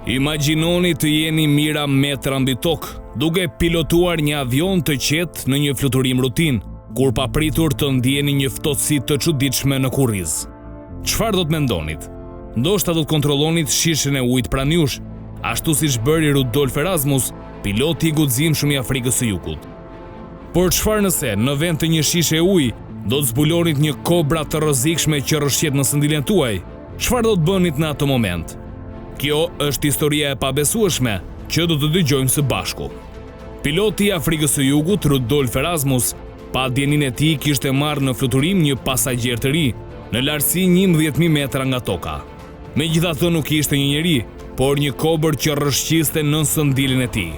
Imagjinoni të jeni mira metra mbi tokë, duke pilotuar një avion të qetë në një fluturim rutin, kur papritur të ndjeni një ftohtësi të çuditshme në kurriz. Çfarë do të mendonit? Ndoshta do të kontrollonit shishën e ujit pranë jush, ashtu siç bëri Rudolf Erasmus, piloti i guximshëm i Afrikës së Jugut. Por çfarë nëse në vend të një shishe uji do të zbulonit një kobra të rrezikshme që rrëshqet në sëndiljen tuaj? Çfarë do të bënit në atë moment? Kjo është historia e pabesueshme që do të dëgjojmë së bashku. Piloti i Afrikës së Jugut, Rudolf Erasmus, pa djenin e tij kishte marrë në fluturim një pasagjer të ri, në lartësi 11.000 metra nga toka. Megjithatë nuk ishte një njeri, por një kobër që rrëshqiste nën sëndiljen e tij.